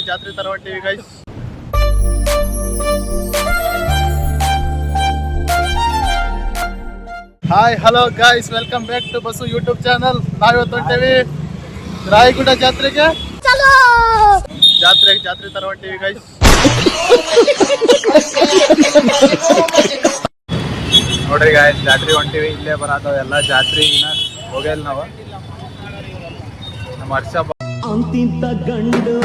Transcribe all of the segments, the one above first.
ಜಾತ್ರೆ ತರ ಹೊಂಟಿವಿ guys. Hi hello guys, welcome back to bus YouTube channel. ನಾವಿವತ್ತು ಹೊಂಟೇವಿ ರಾಯಗುಡ ಜಾತ್ರೆ ತರ ಹೊಂಟೀವಿ ಗೈಸ್. ನೋಡ್ರಿ ಗಾಯ್ಸ್, ಜಾತ್ರೆ ಹೊಂಟಿವಿ. ಇಲ್ಲೇ ಬರತ್ತವ ಎಲ್ಲ ಜಾತ್ರೆ. ಹೋಗಿಲ್ಲ ನಾವು. ನಮ್ಮ ವರ್ಷ ಅಂತಿಂತ ಗಂಡು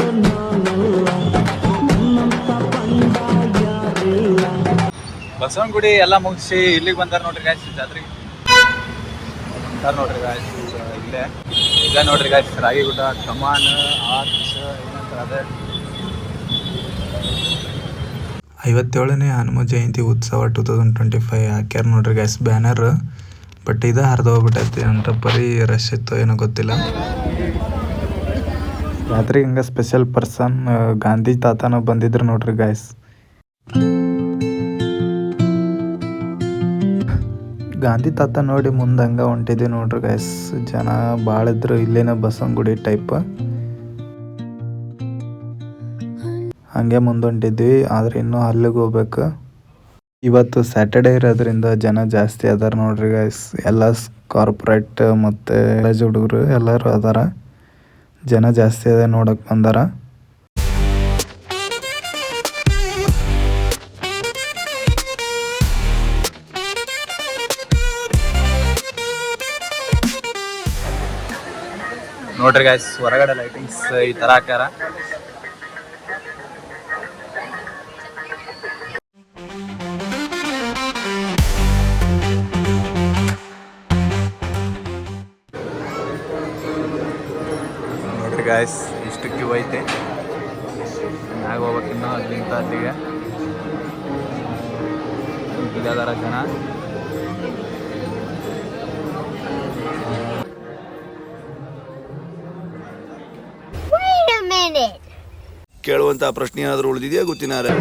ಬಸವನಗುಡಿ ಎಲ್ಲ ಮುಗಿಸಿ ಇಲ್ಲಿಗೆ ಬಂದಾರ ನೋಡ್ರಿ ಗಾಯ್ಸ್. ಜಾತ್ರೆಗೆ ಬಂದಾರ ನೋಡ್ರಿ ಗಾಯ್ಸ್. ಇಲ್ಲೇ ಈಗ ನೋಡ್ರಿ ಗಾಯ್ಸ್, ರಾಗಿಗುಡ್ಡ, ಕಮಾನ್, ಆರ್ಚ್ ಏನಂತಾರೆ ಅದೇ 57ನೇ ಹನುಮ ಜಯಂತಿ ಉತ್ಸವ 2025 ಹಾಕ್ಯಾರ ನೋಡ್ರಿ ಗಾಯ್ಸ್ ಬ್ಯಾನರ್. ಬಟ್ ಇದು ಹರಿದೋಗ್ಬಿಟ್ಟೈತಿ ಅಂತ ಪರಿ ರಶ್ ಇತ್ತು ಏನೋ ಗೊತ್ತಿಲ್ಲ. ಜಾತ್ರೆಗೆ ಹಂಗೆ ಸ್ಪೆಷಲ್ ಪರ್ಸನ್ ಗಾಂಧಿ ತಾತನೂ ಬಂದಿದ್ರು ನೋಡ್ರಿ ಗಾಯ್ಸ್. ಗಾಂಧಿ ತಾತ ನೋಡಿ ಮುಂದೆ ಹಂಗೆ ಹೊಂಟಿದ್ವಿ ನೋಡ್ರಿ ಗಾಯ್ಸ್. ಜನ ಭಾಳ ಇದ್ರು. ಇಲ್ಲೇನ ಬಸವನಗುಡಿ ಟೈಪ್ ಹಂಗೆ ಮುಂದೆ ಹೊಂಟಿದ್ವಿ. ಆದ್ರೆ ಇನ್ನೂ ಅಲ್ಲಿಗೆ ಹೋಗ್ಬೇಕು. ಇವತ್ತು ಸ್ಯಾಟರ್ಡೇ ಇರೋದ್ರಿಂದ ಜನ ಜಾಸ್ತಿ ಅದಾರ ನೋಡ್ರಿ ಗೈಸ್. ಎಲ್ಲ ಕಾರ್ಪೊರೇಟ್ ಮತ್ತು ಕಾಲೇಜ್ ಹುಡುಗರು ಎಲ್ಲರೂ ಅದಾರ. ಜನ ಜಾಸ್ತಿ ಅದ ನೋಡಕ್ಕೆ ಬಂದಾರ. ನೋಡ್ರಿ ಗೈಸ್, ಹೊರಗಡೆ ಲೈಟಿಂಗ್ಸ್ ಈ ತರ ಹಾಕ್ಯಾರ. ನೋಡ್ರಿ ಗಾಯ್ಸ್, ಇಷ್ಟು ಕ್ಯೂ ಐತೆ. ಮ್ಯಾಗ ಹೋಗ್ಬೇಕಿನ್ನು ಅಲ್ಲಿಂದ ಅಲ್ಲಿಗೆ. ಇಲ್ಲದಾರ ಜನ. ಕೇಳುವಂತ ಪ್ರಶ್ನೆ ಏನಾದರೂ ಉಳಿದಿದೆಯಾ ಗೊತ್ತಿನಾರೆ.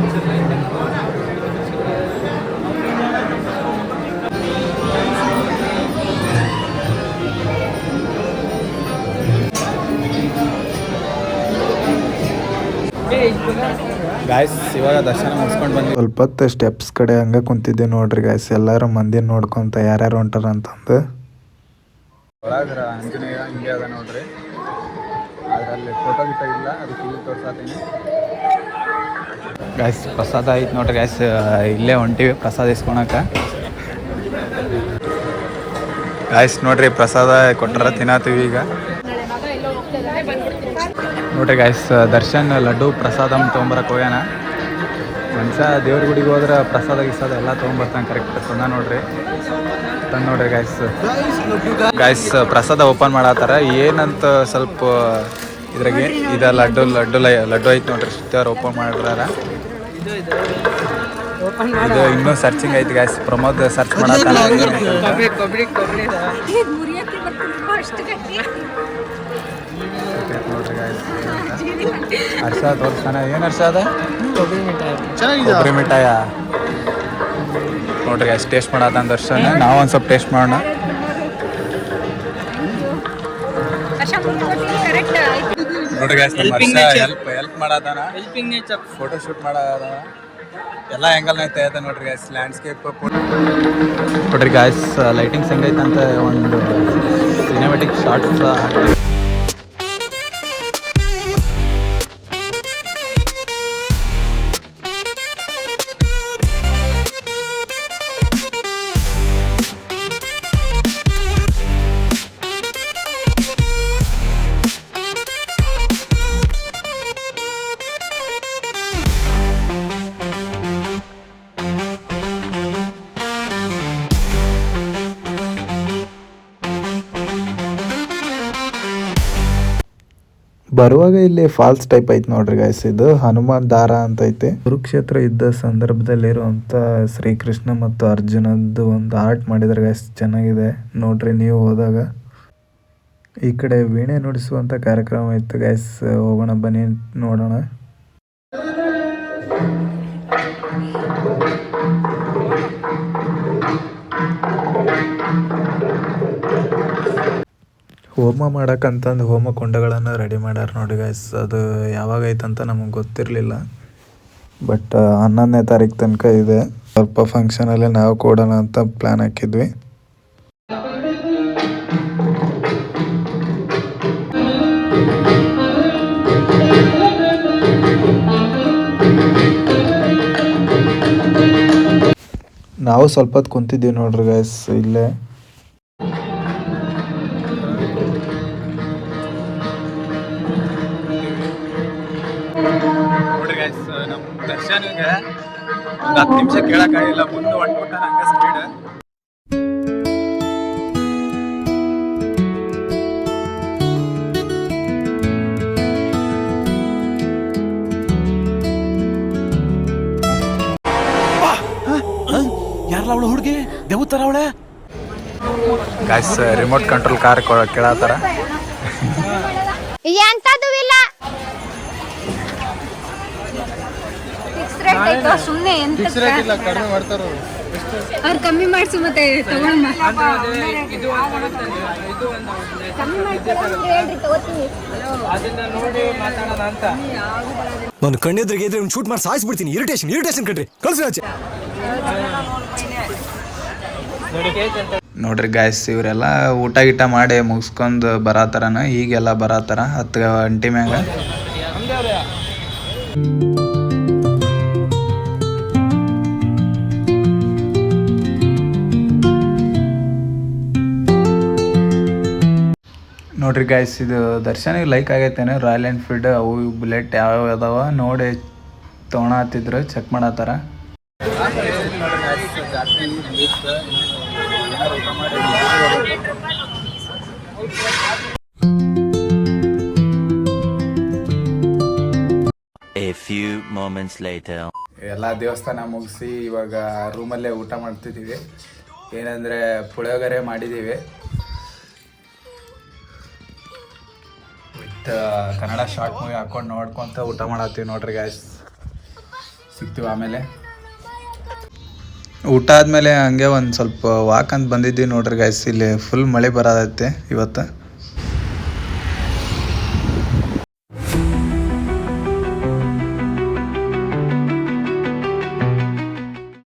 ಗಾಯ್ಸ್, ಇವಾಗ ದರ್ಶನ ಮುಗಿಸ್ಕೊಂಡು ಬಂದ್ವಿ. ಸ್ವಲ್ಪ ಹೊತ್ತು ಸ್ಟೆಪ್ಸ್ ಕಡೆ ಹಂಗೆ ಕುಂತಿದ್ದೆ ನೋಡ್ರಿ ಗಾಯ್ಸ್. ಎಲ್ಲರೂ ಮಂದಿನ ನೋಡ್ಕೊಂತ ಯಾರ್ಯಾರು ಹೊಂಟಾರ ಅಂತಂದು. ಒಳಗರ ಆಂಜನೇಯ ಹಿಂಗೆ ಅದ ನೋಡ್ರಿ. ಅದರಲ್ಲಿ ಫೋಟೋ ಗಿಟ್ಟ ಇಲ್ಲ, ಅದಕ್ಕೆ ಇಲ್ಲಿ ತೋರ್ಸಾತೀನಿ ಗಾಯ್ಸ್. ಪ್ರಸಾದ ಐತೆ ನೋಡ್ರಿ ಗಾಯ್ಸ್. ಇಲ್ಲೇ ಹೊಂಟಿವಿ ಪ್ರಸಾದ ಇಸ್ಕೊಳಕ್ಕೆ ಗಾಯ್ಸ್. ನೋಡ್ರಿ ಪ್ರಸಾದ ಕೊಟ್ಟರ ತಿನ್ನತ್ತೀವಿ ಈಗ. ನೋಡ್ರಿ ಗಾಯ್ಸ್, ದರ್ಶನ್ ಲಡ್ಡು ಪ್ರಸಾದ ತೊಗೊಂಬರಕ್ಕೆ ಹೋಗ್ಯಾನ. ಮನುಷ್ಯ ದೇವ್ರ ಗುಡಿಗೆ ಹೋದ್ರೆ ಪ್ರಸಾದ ಗಿಸಾದ ಎಲ್ಲ ತೊಗೊಂಬರ್ತಾನೆ ಕರೆಕ್ಟ್. ತಂದ ನೋಡ್ರಿ ಗಾಯ್ಸ್ ಪ್ರಸಾದ ಓಪನ್ ಮಾಡತ್ತಾರ. ಏನಂತ ಸ್ವಲ್ಪ ಇದ್ರಾಗೆ ಇದು ಲಡ್ಡು ಐತೆ ನೋಡ್ರಿ. ಅವ್ರು ಓಪನ್ ಮಾಡಿದಾರ. ಇದು ಇನ್ನೂ ಸರ್ಚಿಂಗ್ ಐತಿ ಗಾಯ್ಸ್. ಪ್ರಮೋದ್ ಸರ್ಚ್ ಮಾಡತ್ತಾರ ನೋಡ್ರಿ ಗಾಯ್ಸ್. ಹರ್ಷ ತೋರಿಸ್ತಾನ. ಏನು ಹರ್ಷ ಅದ? ಕೊಬ್ಬರಿ ಮಿಠಾಯ ನೋಡ್ರಿ ಗಾಯ್ಸ್. ಟೇಸ್ಟ್ ಮಾಡತ್ತಾನ ದರ್ಶನ. ನಾವು ಒಂದು ಸ್ವಲ್ಪ ಟೇಸ್ಟ್ ಮಾಡೋಣ. ನೋಡ್ರಿ ಗಾಯ್ಸ್, ಹೆಲ್ಪ್ ಮಾಡತ್ತಾನ. ಫೋಟೋ ಶೂಟ್ ಮಾಡತ್ತಾನ. ಎಲ್ಲ ಆ್ಯಂಗಲ್ನ ತೆಗೆದ ನೋಡ್ರಿ ಗಾಯ್ಸ್. ಲ್ಯಾಂಡ್ಸ್ಕೇಪ್ ನೋಡ್ರಿ ಗಾಯ್ಸ್. ಲೈಟಿಂಗ್ಸ್ ಹೆಂಗೈತೆ ಅಂತ ಒಂದು ಸಿನಿಮ್ಯಾಟಿಕ್ ಶಾರ್ಟ್ಸ್ ಹಾಕ್ತೀವಿ. ಬರುವಾಗ ಇಲ್ಲಿ ಫಾಲ್ಸ್ ಟೈಪ್ ಐತೆ ನೋಡ್ರಿ ಗಾಯ್ಸ್. ಇದು ಹನುಮಾನ್ ದಾರ ಅಂತ ಐತೆ. ಕುರುಕ್ಷೇತ್ರ ಯುದ್ಧ ಸಂದರ್ಭದಲ್ಲಿರುವಂತ ಶ್ರೀಕೃಷ್ಣ ಮತ್ತು ಅರ್ಜುನದ್ದು ಒಂದು ಆರ್ಟ್ ಮಾಡಿದ್ರೆ ಗಾಯ್ಸ್. ಚೆನ್ನಾಗಿದೆ ನೋಡ್ರಿ ನೀವು ಹೋದಾಗ. ಈ ಕಡೆ ವೀಣೆ ನುಡಿಸುವಂತ ಕಾರ್ಯಕ್ರಮ ಇತ್ತು ಗಾಯ್ಸ್. ಹೋಗೋಣ ಬನ್ನಿ ನೋಡೋಣ. ಹೋಮ ಮಾಡಕ್ಕಂತಂದು ಹೋಮ ಕುಂಡಗಳನ್ನು ರೆಡಿ ಮಾಡ್ಯಾರ ನೋಡಿ ಗೈಸ್. ಅದು ಯಾವಾಗ ಐತಂತ ನಮಗೆ ಗೊತ್ತಿರಲಿಲ್ಲ, ಬಟ್ 11ನೇ ತಾರೀಕು ತನಕ ಇದೆ. ಸ್ವಲ್ಪ ಫಂಕ್ಷನಲ್ಲಿ ನಾವು ಕೊಡೋಣ ಅಂತ ಪ್ಲ್ಯಾನ್ ಹಾಕಿದ್ವಿ. ನಾವು ಸ್ವಲ್ಪ ಹೊತ್ತು ಕುಂತಿದ್ದೀವಿ ನೋಡ್ರಿ ಗೈಸ್ ಇಲ್ಲೇ. ನೋಡ್ರಿ ಗೈಸ್, ನಮ್ಮ ದರ್ಶನಿಗೆ ಒಂದು 10 ನಿಮಿಷ ಕೇಳಕ್ಕಾಗಿಲ್ಲ, ಮುಂದೆ ಹೊಂಟ್ಬಿಟ್ಟ ಹಂಗೆ ಸ್ಪೀಡ್. ಯಾರಲ್ಲ ಅವಳು ಹುಡುಗಿ ದೇವತರ ಅವಳೆ ಗೈಸ್ ರಿಮೋಟ್ ಕಂಟ್ರೋಲ್ ಕಾರ್ ಕೇಳತ್ತಾರ. ಎಂತದು ಇಲ್ಲ ಫಿಕ್ಸ್ ರೇಟ್ ಐತೋ ಸುಮ್ಮನೆ ಎಂತ ಕಡಿಮೆ ಮಾಡ್ತಾರ ಅವ್ರು ಕಮ್ಮಿ ಮಾಡಿಸು ಮತ್ತೆ ತಗೊಳಮ್ಮ. ಕಮ್ಮಿ ಮಾಡ್ತೀರಾ ಹೇಳ್ರಿ ತಗೋತೀನಿ. ನಾನು ಕಣ್ಣೆದ್ರಿಗೆ ಇದ್ರೆ ಶೂಟ್ ಮಾಡಿ ಸಾಯಿಸ್ಬಿಡ್ತೀನಿ. ಇರಿಟೇಷನ್ ಕಣ್ರಿ, ಕಳ್ಸಿ ಆಚೆ. ನೋಡ್ರಿ ಗಾಯ್ಸ್, ಇವರೆಲ್ಲ ಊಟ ಗೀಟ ಮಾಡಿ ಮುಗಿಸ್ಕೊಂಡು ಬರತ್ತಾರನ, ಈಗೆಲ್ಲ ಬರತ್ತಾರ 10 ಗಂಟೆ ಮ್ಯಾಗ. ನೋಡ್ರಿ ಗಾಯ್ಸ್, ಇದು ದರ್ಶನಿಗೆ ಲೈಕ್ ಆಗೈತೇನೆ. ರಾಯಲ್ ಎನ್ಫೀಲ್ಡ್ ಅವು ಬುಲೆಟ್ ಯಾವ್ಯಾವ ಅದಾವ ನೋಡಿ ತೊಗೊಳತ್ತಿದ್ರು, check ಮಾಡತ್ತಾರ. A few moments later. ಎಲ್ಲ ದೇವಸ್ಥಾನ ಮುಗಿಸಿ ಇವಾಗ ರೂಮಲ್ಲೇ ಊಟ ಮಾಡ್ತಿದ್ದೀವಿ. ಏನಂದರೆ ಪುಳಿಯೋಗರೆ ಮಾಡಿದ್ದೀವಿ ವಿತ್ ಕನ್ನಡ ಶಾರ್ಟ್ ಮೂವಿ ಹಾಕೊಂಡು ನೋಡ್ಕೊತ ಊಟ ಮಾಡತ್ತೀವಿ ನೋಡ್ರಿ ಗಾಯ್ಸ್. ಸಿಗ್ತೀವಿ ಆಮೇಲೆ. ಊಟ ಆದಮೇಲೆ ಹಂಗೆ ಒಂದು ಸ್ವಲ್ಪ ವಾಕ್ ಅಂತ ಬಂದಿದ್ದೀವಿ ನೋಡ್ರಿ ಗಾಯ್ಸ್. ಇಲ್ಲಿ ಫುಲ್ ಮಳೆ ಬರೋದೈತೆ ಇವತ್ತು.